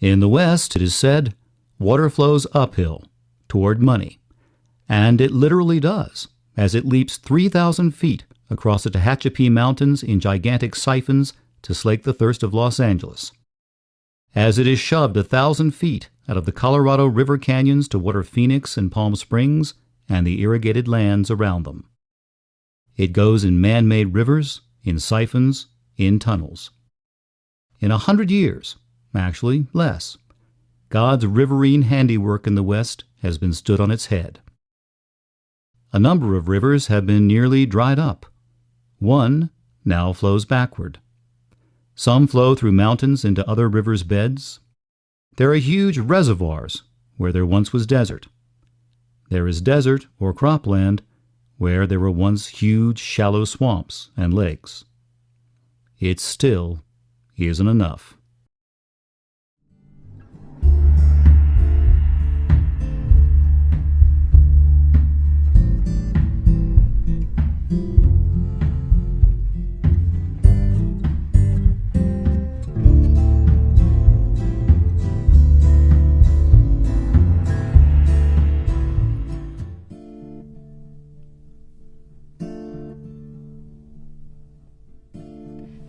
In the West, it is said, water flows uphill toward money. And it literally does, as it leaps 3,000 feet across the Tehachapi Mountains in gigantic siphons to slake the thirst of Los Angeles. As it is shoved 1,000 feet out of the Colorado River canyons to water Phoenix and Palm Springs and the irrigated lands around them. It goes in man-made rivers, in siphons, in tunnels. In 100 years, actually less, God's riverine handiwork in the West has been stood on its head. A number of rivers have been nearly dried up. One now flows backward. Some flow through mountains into other rivers' beds. There are huge reservoirs where there once was desert. There is desert or cropland where there were once huge shallow swamps and lakes. It still isn't enough.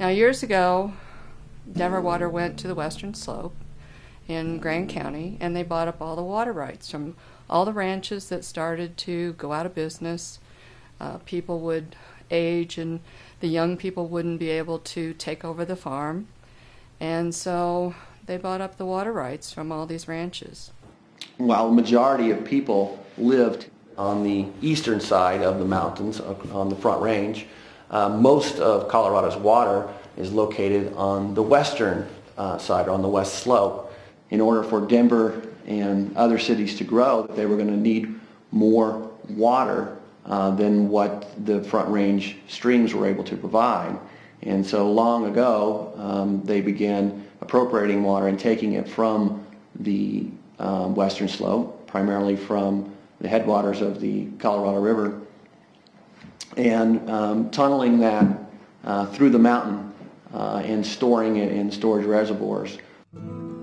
Now, years ago, Denver Water went to the Western Slope in Grand County, and they bought up all the water rights from all the ranches that started to go out of business. People would age, and the young people wouldn't be able to take over the farm. And so they bought up the water rights from all these ranches. While the majority of people lived on the eastern side of the mountains, on the Front Range, most of Colorado's water is located on the western side, on the west slope. In order for Denver and other cities to grow, they were going to need more water than what the Front Range streams were able to provide. And so long ago, they began appropriating water and taking it from the western slope, primarily from the headwaters of the Colorado River, and tunneling that through the mountain and storing it in storage reservoirs.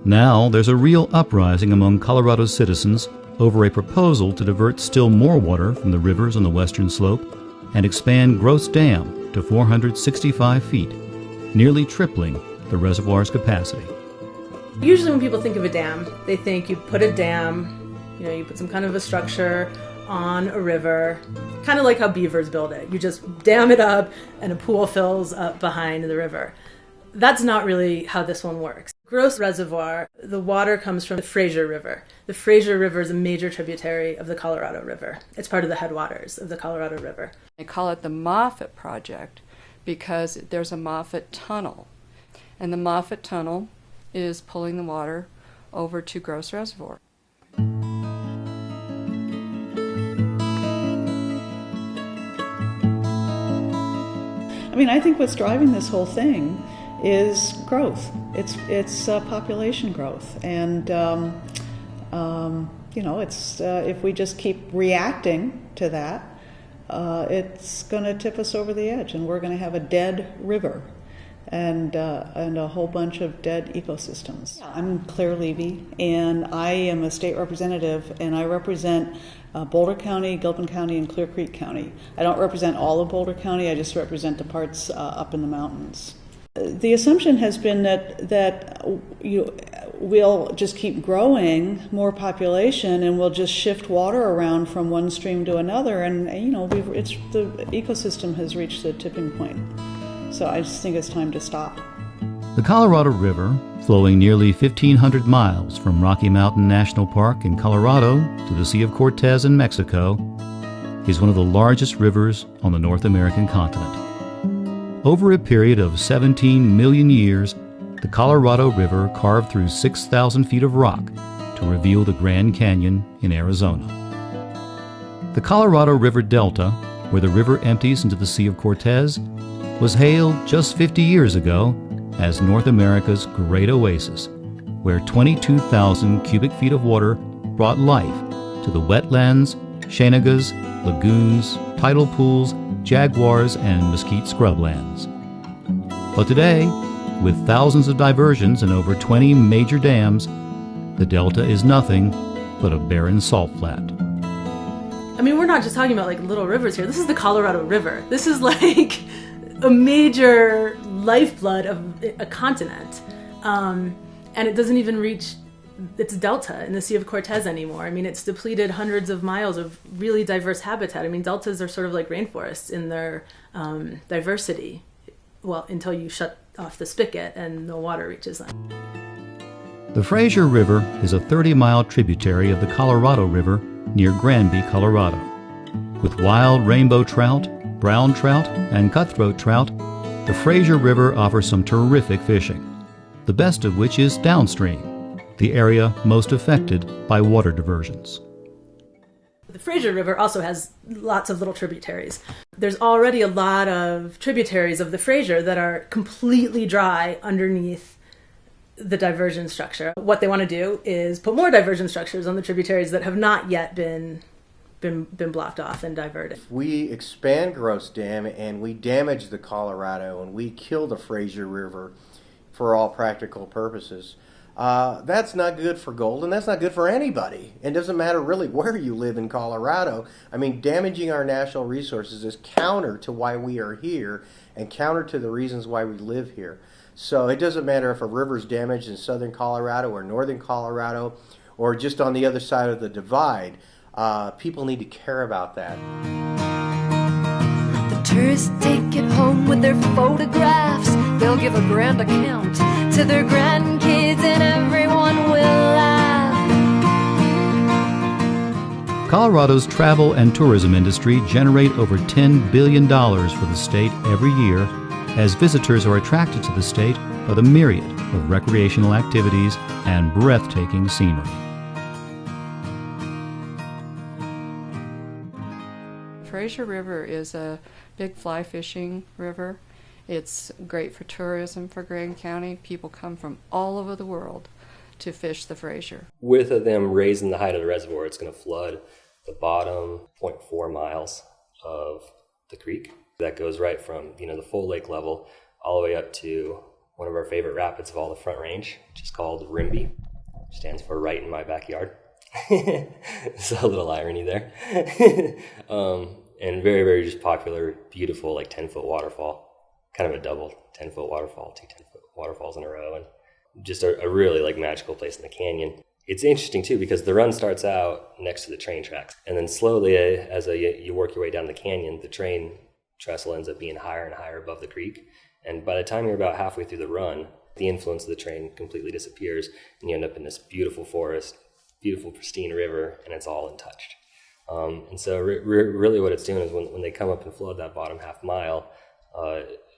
Now there's a real uprising among Colorado's citizens over a proposal to divert still more water from the rivers on the western slope and expand Gross Dam to 465 feet, nearly tripling the reservoir's capacity. Usually when people think of a dam, they think you put a dam, you put some kind of a structure on a river, kind of like how beavers build it. You just dam it up and a pool fills up behind the river. That's not really how this one works. Gross Reservoir, the water comes from the Fraser River. The Fraser River is a major tributary of the Colorado River. It's part of the headwaters of the Colorado River. They call it the Moffett Project because there's a Moffett Tunnel. And the Moffett Tunnel is pulling the water over to Gross Reservoir. I think what's driving this whole thing is growth. It's population growth, and if we just keep reacting to that, it's going to tip us over the edge, and we're going to have a dead river and a whole bunch of dead ecosystems. I'm Claire Levy, and I am a state representative, and I represent Boulder County, Gilpin County, and Clear Creek County. I don't represent all of Boulder County, I just represent the parts up in the mountains. The assumption has been that we'll just keep growing more population, and we'll just shift water around from one stream to another, and the ecosystem has reached the tipping point. So I just think it's time to stop. The Colorado River, flowing nearly 1,500 miles from Rocky Mountain National Park in Colorado to the Sea of Cortez in Mexico, is one of the largest rivers on the North American continent. Over a period of 17 million years, the Colorado River carved through 6,000 feet of rock to reveal the Grand Canyon in Arizona. The Colorado River Delta, where the river empties into the Sea of Cortez, was hailed just 50 years ago as North America's great oasis, where 22,000 cubic feet of water brought life to the wetlands, ciénagas, lagoons, tidal pools, jaguars, and mesquite scrublands. But today, With thousands of diversions and over 20 major dams, the delta is nothing but a barren salt flat. I mean, we're not just talking about like little rivers here. This is the Colorado River. This is like a major lifeblood of a continent. And it doesn't even reach its delta in the Sea of Cortez anymore. I mean, it's depleted hundreds of miles of really diverse habitat. I mean, deltas are sort of like rainforests in their diversity. Well, until you shut off the spigot and no water reaches them. The Fraser River is a 30-mile tributary of the Colorado River near Granby, Colorado. With wild rainbow trout, brown trout, and cutthroat trout, the Fraser River offers some terrific fishing, the best of which is downstream, the area most affected by water diversions. The Fraser River also has lots of little tributaries. There's already a lot of tributaries of the Fraser that are completely dry underneath the diversion structure. What they want to do is put more diversion structures on the tributaries that have not yet been blocked off and diverted. If we expand Gross Dam and we damage the Colorado and we kill the Fraser River for all practical purposes, that's not good for gold, and that's not good for anybody. It doesn't matter really where you live in Colorado. I mean, damaging our natural resources is counter to why we are here and counter to the reasons why we live here. So it doesn't matter if a river's damaged in southern Colorado or northern Colorado or just on the other side of the divide. People need to care about that. The tourists take it home with their photographs. They'll give a grand account to their grandkids and everyone will laugh. Colorado's travel and tourism industry generate over $10 billion for the state every year as visitors are attracted to the state by the myriad of recreational activities and breathtaking scenery. Fraser River is a big fly fishing river. It's great for tourism for Grand County. People come from all over the world to fish the Fraser. With them raising the height of the reservoir, it's going to flood the bottom 0.4 miles of the creek. That goes right from, the full lake level all the way up to one of our favorite rapids of all, the Front Range, which is called RIMBY, which stands for right in my backyard. There's a little irony there. And very, very just popular, beautiful, like 10-foot waterfall. Kind of a double 10-foot waterfall, two 10-foot waterfalls in a row. And just a really like magical place in the canyon. It's interesting too because the run starts out next to the train tracks. And then slowly as you work your way down the canyon, the train trestle ends up being higher and higher above the creek. And by the time you're about halfway through the run, the influence of the train completely disappears and you end up in this beautiful forest, beautiful pristine river, and it's all untouched. And so really what it's doing is when they come up and flood that bottom half mile,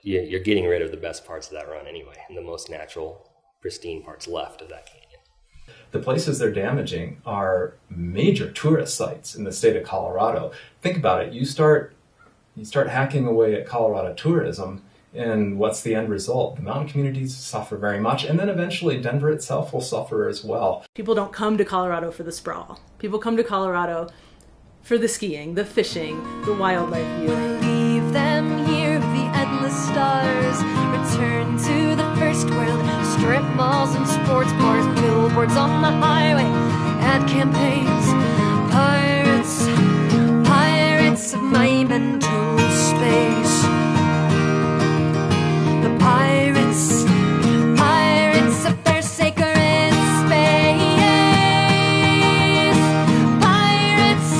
you're getting rid of the best parts of that run anyway, and the most natural, pristine parts left of that canyon. The places they're damaging are major tourist sites in the state of Colorado. Think about it. You start hacking away at Colorado tourism, and what's the end result? The mountain communities suffer very much, and then eventually Denver itself will suffer as well. People don't come to Colorado for the sprawl. People come to Colorado for the skiing, the fishing, the wildlife viewing. Leave them here with the endless stars. Return to the first world. Strip malls and sports bars. Billboards on the highway. Ad campaigns. Pirates of my mental space. The pirates of their sacred space. Pirates.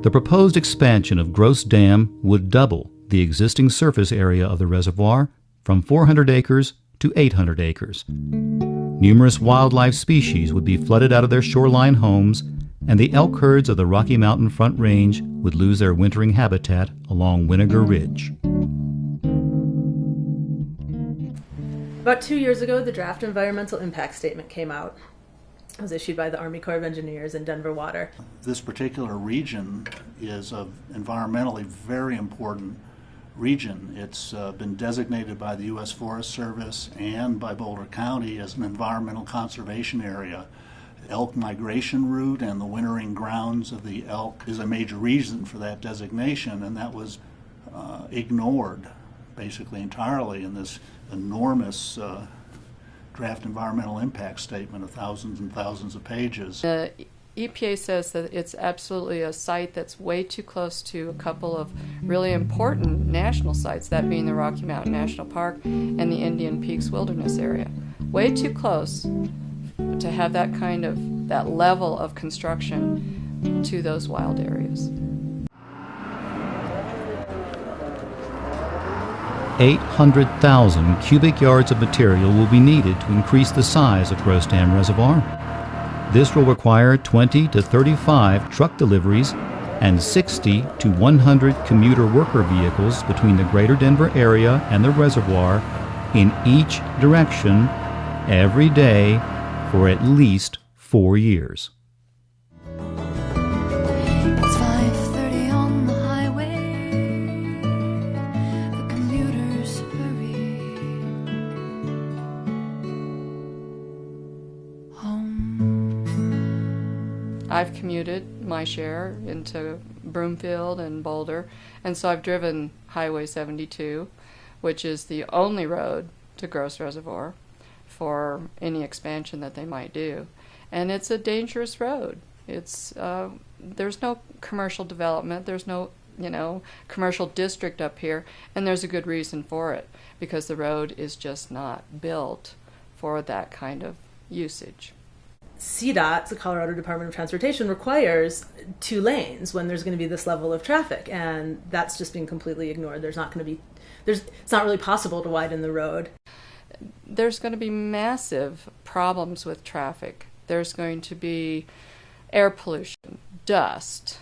The proposed expansion of Gross Dam would double the existing surface area of the reservoir from 400 acres to 800 acres. Numerous wildlife species would be flooded out of their shoreline homes, and the elk herds of the Rocky Mountain Front Range would lose their wintering habitat along Vinegar Ridge. About 2 years ago, the draft environmental impact statement came out. It was issued by the Army Corps of Engineers and Denver Water. This particular region is an environmentally very important region. It's been designated by the U.S. Forest Service and by Boulder County as an environmental conservation area. elk migration route and the wintering grounds of the elk is a major reason for that designation, and that was ignored basically entirely in this enormous draft environmental impact statement of thousands and thousands of pages. The EPA says that it's absolutely a site that's way too close to a couple of really important national sites, that being the Rocky Mountain National Park and the Indian Peaks Wilderness Area. Way too close to have that level of construction to those wild areas. 800,000 cubic yards of material will be needed to increase the size of Gross Dam Reservoir. This will require 20 to 35 truck deliveries and 60 to 100 commuter worker vehicles between the greater Denver area and the reservoir in each direction every day for at least 4 years. It's 5:30 on the highway. The commuters hurry home. I've commuted my share into Broomfield and Boulder, and so I've driven Highway 72, which is the only road to Gross Reservoir for any expansion that they might do. And it's a dangerous road. It's there's no commercial development, there's no commercial district up here, and there's a good reason for it, because the road is just not built for that kind of usage. CDOT, the Colorado Department of Transportation, requires 2 lanes when there's going to be this level of traffic, and that's just being completely ignored. It's not really possible to widen the road. There's going to be massive problems with traffic. There's going to be air pollution, dust,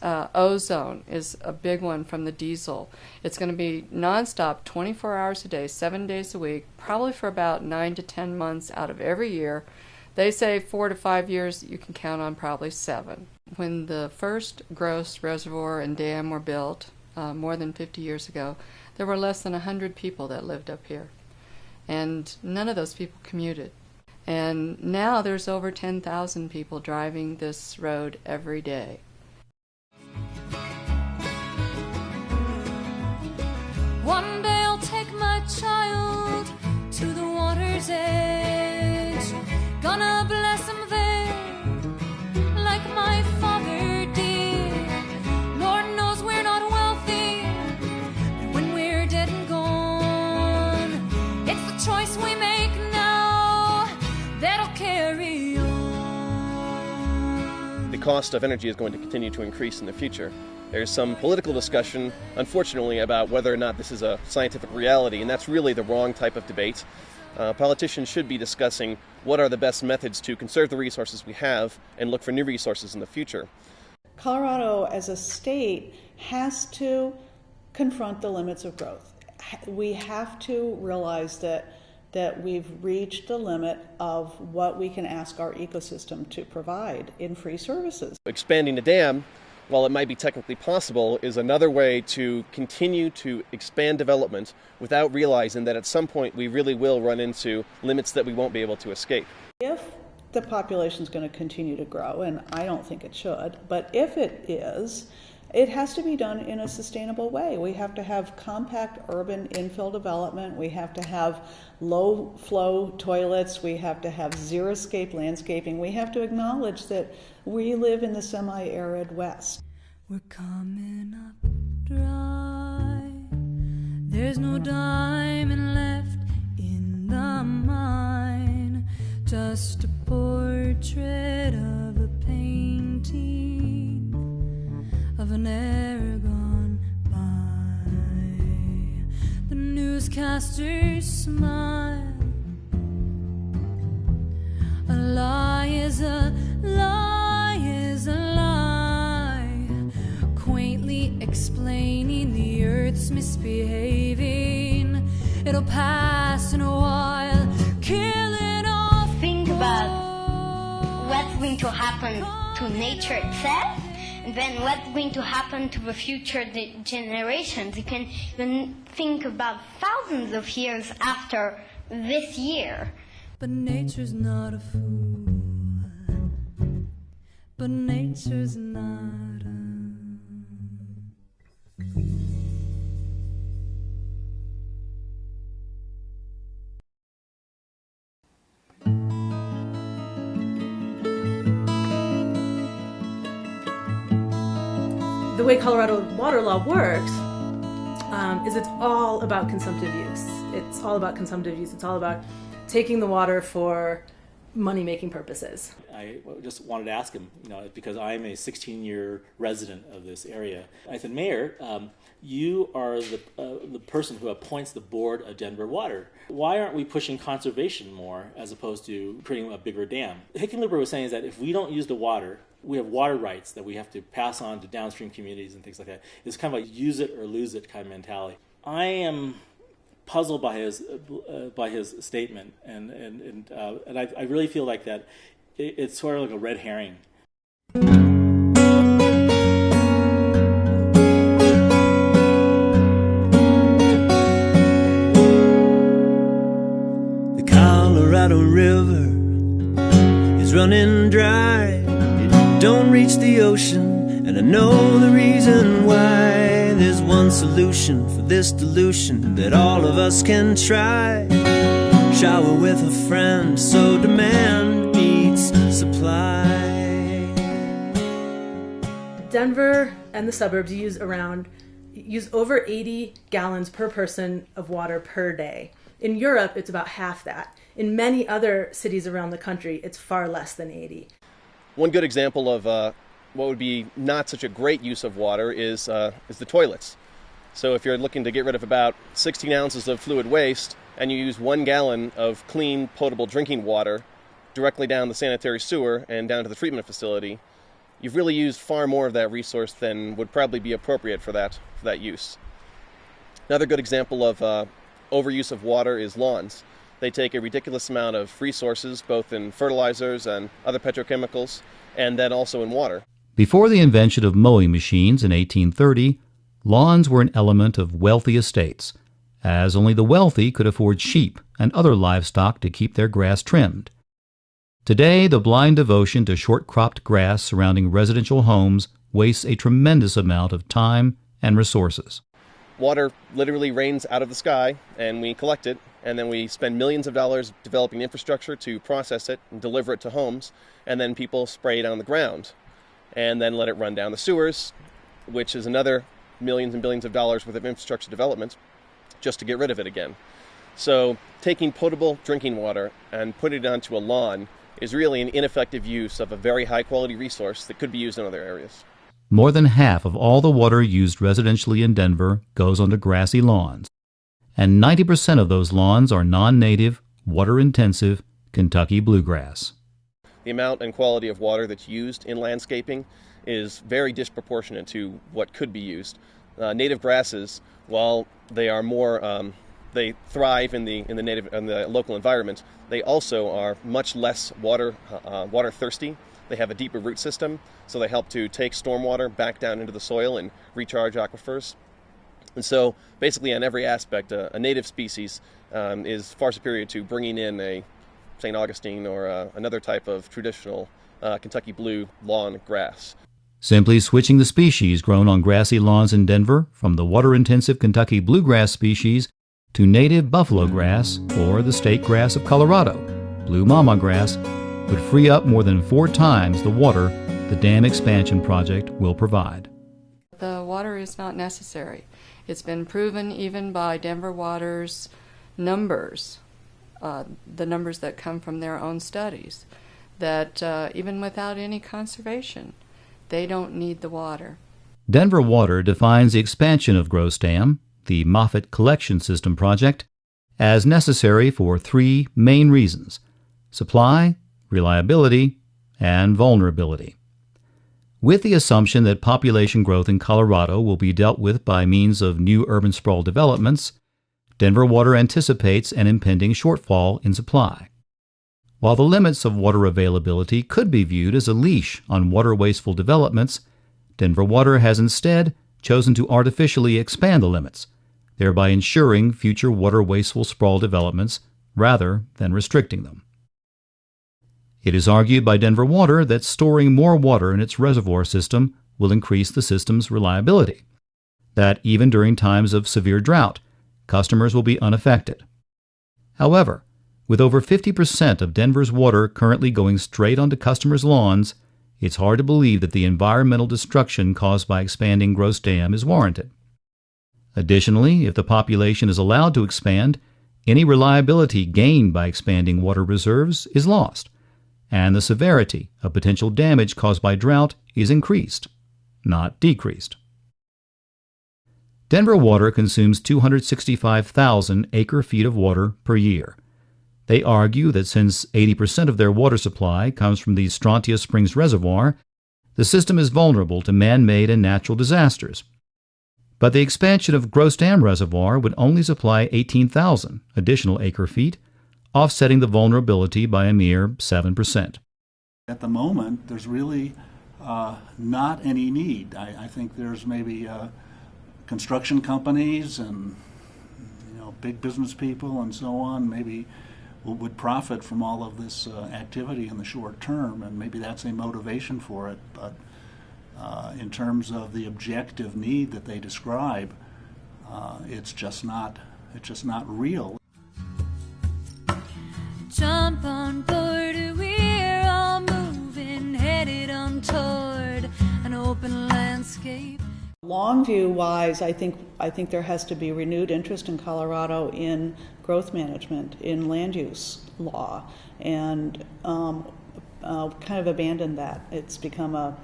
ozone is a big one from the diesel. It's going to be nonstop, 24 hours a day, 7 days a week, probably for about 9 to 10 months out of every year. They say 4 to 5 years, you can count on probably 7. When the first Gross Reservoir and dam were built, more than 50 years ago, there were less than 100 people that lived up here. And none of those people commuted. And now there's over 10,000 people driving this road every day. One day I'll take my child to the water's edge. Gonna bless him there like my father did. Lord knows we're not wealthy, but when we're dead and gone, it's the choice we make now that'll carry on. The cost of energy is going to continue to increase in the future. There's some political discussion, unfortunately, about whether or not this is a scientific reality, and that's really the wrong type of debate. Politicians should be discussing what are the best methods to conserve the resources we have and look for new resources in the future. Colorado as a state has to confront the limits of growth. We have to realize that we've reached the limit of what we can ask our ecosystem to provide in free services. Expanding the dam, while it might be technically possible, is another way to continue to expand development without realizing that at some point we really will run into limits that we won't be able to escape. If the population is going to continue to grow, and I don't think it should, but if it is, it has to be done in a sustainable way. We have to have compact urban infill development. We have to have low flow toilets. We have to have xeriscape landscaping. We have to acknowledge that we live in the semi-arid West. We're coming up dry. There's no diamond left in the mine. Just a portrait of a painting of an era gone by. The newscasters smile. A lie is a lie is a lie, quaintly explaining the earth's misbehaving. It'll pass in a while, killing off. Think about what's going to happen to nature itself, and then what's going to happen to the future generations. You can even think about thousands of years after this year. But nature's not a fool. but nature's not. The way Colorado water law works is it's all about consumptive use. It's all about consumptive use. It's all about taking the water for money-making purposes. I just wanted to ask him, because I'm a 16-year resident of this area. I said, Mayor, you are the person who appoints the board of Denver Water. Why aren't we pushing conservation more as opposed to creating a bigger dam? Hickenlooper was saying is that if we don't use the water, we have water rights that we have to pass on to downstream communities and things like that. It's kind of like use it or lose it kind of mentality. I am puzzled by his statement, and I really feel like that it's sort of like a red herring. The Colorado River is running dry. It don't reach the ocean, and I know the reason why. There's one solution for this dilution that all of us can try. Shower with a friend so demand meets supply. Denver and the suburbs use over 80 gallons per person of water per day. In Europe, it's about half that. In many other cities around the country, it's far less than 80. One good example of what would be not such a great use of water is the toilets. So if you're looking to get rid of about 16 ounces of fluid waste and you use 1 gallon of clean, potable drinking water directly down the sanitary sewer and down to the treatment facility, you've really used far more of that resource than would probably be appropriate for that use. Another good example of overuse of water is lawns. They take a ridiculous amount of resources, both in fertilizers and other petrochemicals, and then also in water. Before the invention of mowing machines in 1830, lawns were an element of wealthy estates, as only the wealthy could afford sheep and other livestock to keep their grass trimmed. Today, the blind devotion to short-cropped grass surrounding residential homes wastes a tremendous amount of time and resources. Water literally rains out of the sky, and we collect it, and then we spend millions of dollars developing infrastructure to process it and deliver it to homes, and then people spray it on the ground, and then let it run down the sewers, which is another millions and billions of dollars worth of infrastructure development just to get rid of it again. So taking potable drinking water and putting it onto a lawn is really an ineffective use of a very high-quality resource that could be used in other areas. More than half of all the water used residentially in Denver goes onto grassy lawns, and 90% of those lawns are non-native, water-intensive Kentucky bluegrass. The amount and quality of water that's used in landscaping is very disproportionate to what could be used. Native grasses, while they are more, they thrive in the local environment, they also are much less water thirsty. They have a deeper root system, so they help to take stormwater back down into the soil and recharge aquifers. And so, basically, on every aspect, a native species is far superior to bringing in a St. Augustine or another type of traditional Kentucky blue lawn grass. Simply switching the species grown on grassy lawns in Denver from the water-intensive Kentucky bluegrass species to native buffalo grass or the state grass of Colorado, blue mama grass, would free up more than 4 times the water the dam expansion project will provide. The water is not necessary. It's been proven even by Denver Water's numbers, the numbers that come from their own studies, that even without any conservation, they don't need the water. Denver Water defines the expansion of Gross Dam, the Moffett Collection System project, as necessary for 3 main reasons: supply, reliability, and vulnerability. With the assumption that population growth in Colorado will be dealt with by means of new urban sprawl developments, Denver Water anticipates an impending shortfall in supply. While the limits of water availability could be viewed as a leash on water wasteful developments, Denver Water has instead chosen to artificially expand the limits, thereby ensuring future water wasteful sprawl developments rather than restricting them. It is argued by Denver Water that storing more water in its reservoir system will increase the system's reliability, that even during times of severe drought, customers will be unaffected. However, with over 50% of Denver's water currently going straight onto customers' lawns, it's hard to believe that the environmental destruction caused by expanding Gross Dam is warranted. Additionally, if the population is allowed to expand, any reliability gained by expanding water reserves is lost, and the severity of potential damage caused by drought is increased, not decreased. Denver Water consumes 265,000 acre-feet of water per year. They argue that since 80% of their water supply comes from the Strontia Springs Reservoir, the system is vulnerable to man-made and natural disasters. But the expansion of Gross Dam Reservoir would only supply 18,000 additional acre-feet, offsetting the vulnerability by a mere 7%. At the moment, there's really not any need. I think there's maybe construction companies and big business people and so on maybe would profit from all of this activity in the short term, and maybe that's a motivation for it. But in terms of the objective need that they describe, it's just not real. Jump on board, we're all moving, headed on toward an open landscape. Long-view-wise, I think there has to be renewed interest in Colorado in growth management, in land use law, and kind of abandon that. It's become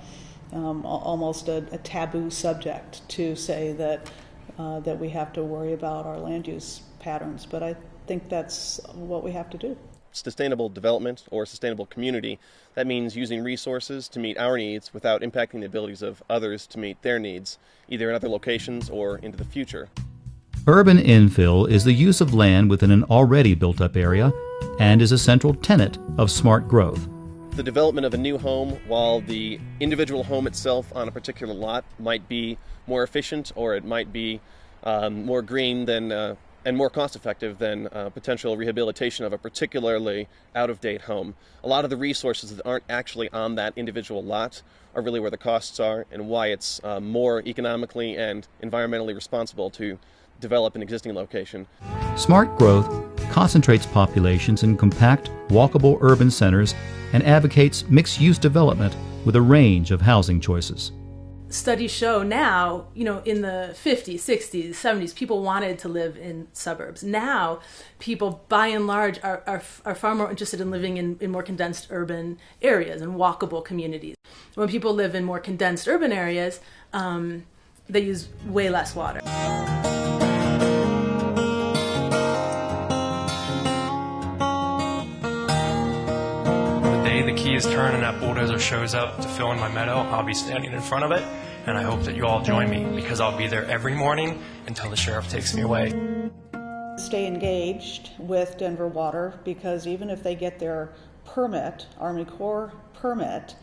almost a taboo subject to say that we have to worry about our land use patterns, but I think that's what we have to do. Sustainable development or sustainable community, that means using resources to meet our needs without impacting the abilities of others to meet their needs, either in other locations or into the future. Urban infill is the use of land within an already built-up area and is a central tenet of smart growth. The development of a new home, while the individual home itself on a particular lot might be more efficient or it might be more green than and more cost-effective than potential rehabilitation of a particularly out-of-date home. A lot of the resources that aren't actually on that individual lot are really where the costs are and why it's more economically and environmentally responsible to develop an existing location. Smart growth concentrates populations in compact, walkable urban centers and advocates mixed-use development with a range of housing choices. Studies show now, in the 50s, 60s, 70s, people wanted to live in suburbs. Now, people, by and large, are far more interested in living in more condensed urban areas and walkable communities. When people live in more condensed urban areas, they use way less water. The key is turning and that bulldozer shows up to fill in my meadow, I'll be standing in front of it, and I hope that you all join me because I'll be there every morning until the sheriff takes me away. Stay engaged with Denver Water, because even if they get their permit, Army Corps permit,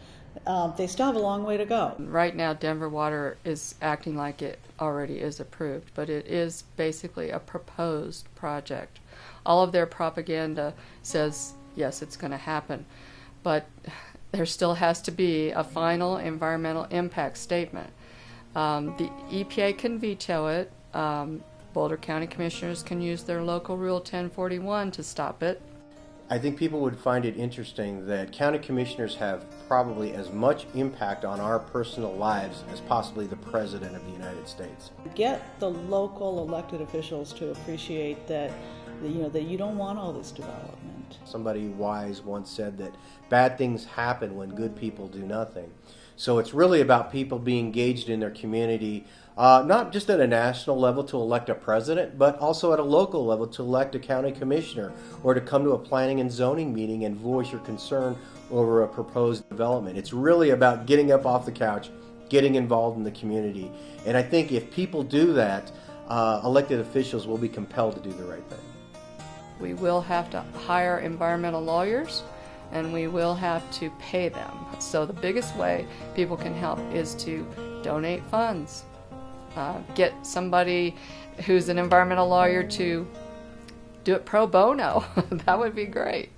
they still have a long way to go. Right now, Denver Water is acting like it already is approved, but it is basically a proposed project. All of their propaganda says, yes, it's going to happen. But there still has to be a final environmental impact statement. The EPA can veto it. Boulder County Commissioners can use their local Rule 1041 to stop it. I think people would find it interesting that county commissioners have probably as much impact on our personal lives as possibly the President of the United States. Get the local elected officials to appreciate that you don't want all this development. Somebody wise once said that bad things happen when good people do nothing. So it's really about people being engaged in their community, not just at a national level to elect a president, but also at a local level to elect a county commissioner, or to come to a planning and zoning meeting and voice your concern over a proposed development. It's really about getting up off the couch, getting involved in the community. And I think if people do that, elected officials will be compelled to do the right thing. We will have to hire environmental lawyers, and we will have to pay them. So the biggest way people can help is to donate funds. Get somebody who's an environmental lawyer to do it pro bono. That would be great.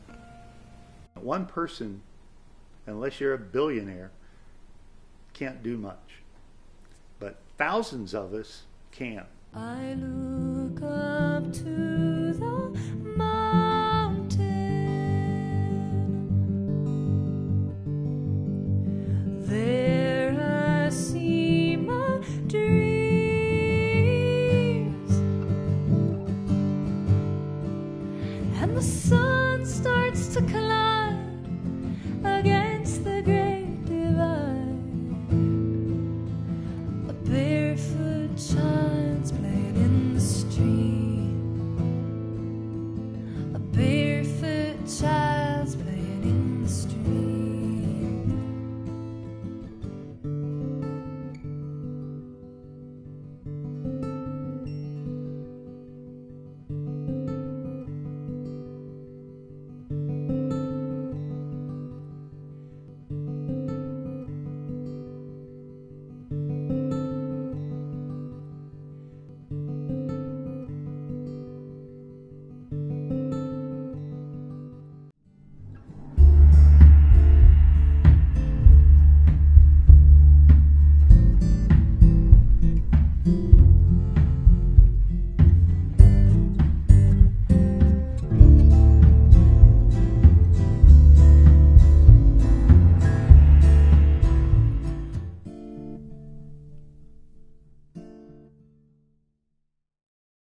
One person unless you're a billionaire, can't do much. But thousands of us can. I look up to the mountains.